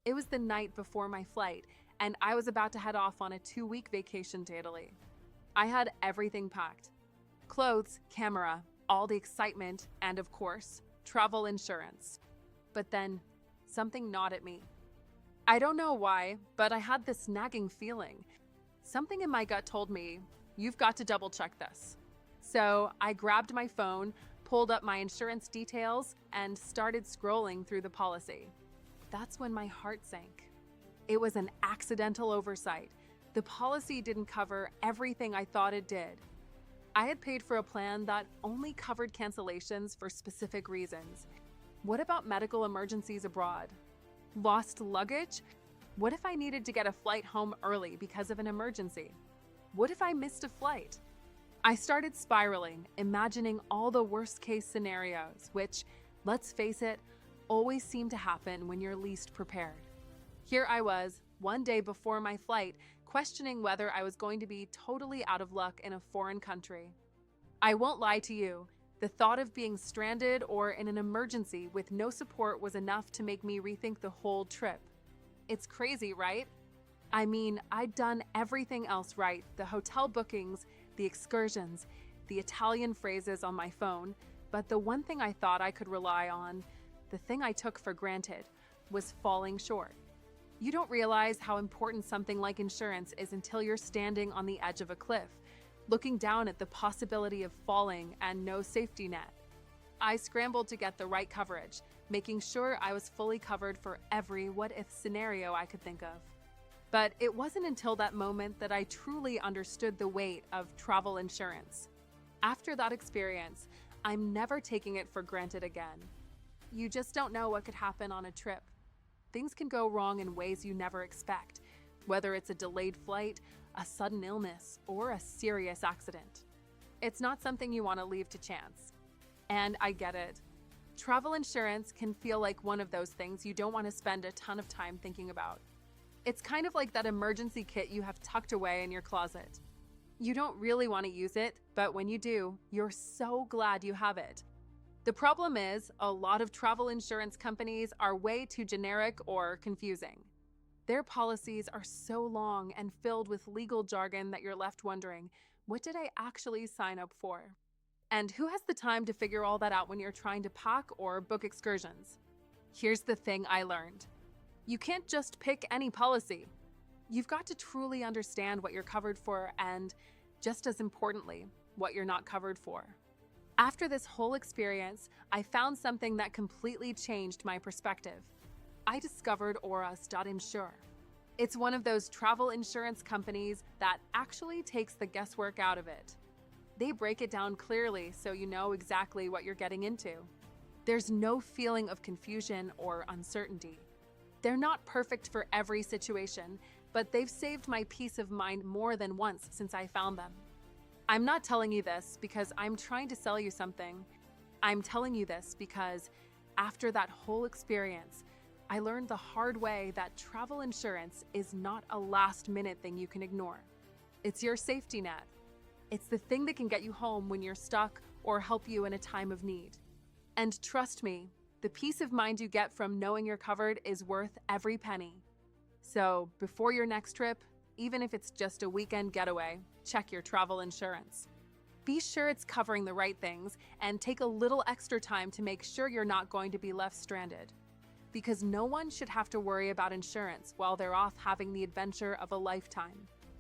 It was the night before my flight, and I was about to head off on a 2-week vacation to Italy. I had everything packed: clothes, camera, all the excitement, and of course, travel insurance. But then, something gnawed at me. I don't know why, but I had this nagging feeling. Something in my gut told me, you've got to double check this. So I grabbed my phone, pulled up my insurance details, and started scrolling through the policy. That's when my heart sank. It was an accidental oversight. The policy didn't cover everything I thought it did. I had paid for a plan that only covered cancellations for specific reasons. What about medical emergencies abroad? Lost luggage? What if I needed to get a flight home early because of an emergency? What if I missed a flight? I started spiraling, imagining all the worst-case scenarios, which, let's face it, always seem to happen when you're least prepared. Here I was, one day before my flight, questioning whether I was going to be totally out of luck in a foreign country. I won't lie to you, the thought of being stranded or in an emergency with no support was enough to make me rethink the whole trip. It's crazy, right? I mean, I'd done everything else right: the hotel bookings, the excursions, the Italian phrases on my phone, but the one thing I thought I could rely on, the thing I took for granted, was falling short. You don't realize how important something like insurance is until you're standing on the edge of a cliff, looking down at the possibility of falling and no safety net. I scrambled to get the right coverage, making sure I was fully covered for every what-if scenario I could think of. But it wasn't until that moment that I truly understood the weight of travel insurance. After that experience, I'm never taking it for granted again. You just don't know what could happen on a trip. Things can go wrong in ways you never expect, whether it's a delayed flight, a sudden illness, or a serious accident. It's not something you want to leave to chance. And I get it. Travel insurance can feel like one of those things you don't want to spend a ton of time thinking about. It's kind of like that emergency kit you have tucked away in your closet. You don't really want to use it, but when you do, you're so glad you have it. The problem is, a lot of travel insurance companies are way too generic or confusing. Their policies are so long and filled with legal jargon that you're left wondering, what did I actually sign up for? And who has the time to figure all that out when you're trying to pack or book excursions? Here's the thing I learned. You can't just pick any policy. You've got to truly understand what you're covered for and, just as importantly, what you're not covered for. After this whole experience, I found something that completely changed my perspective. I discovered Auras.insure. It's one of those travel insurance companies that actually takes the guesswork out of it. They break it down clearly so you know exactly what you're getting into. There's no feeling of confusion or uncertainty. They're not perfect for every situation, but they've saved my peace of mind more than once since I found them. I'm not telling you this because I'm trying to sell you something. I'm telling you this because after that whole experience, I learned the hard way that travel insurance is not a last-minute thing you can ignore. It's your safety net. It's the thing that can get you home when you're stuck or help you in a time of need. And trust me, the peace of mind you get from knowing you're covered is worth every penny. So before your next trip, even if it's just a weekend getaway, check your travel insurance. Be sure it's covering the right things and take a little extra time to make sure you're not going to be left stranded. Because no one should have to worry about insurance while they're off having the adventure of a lifetime.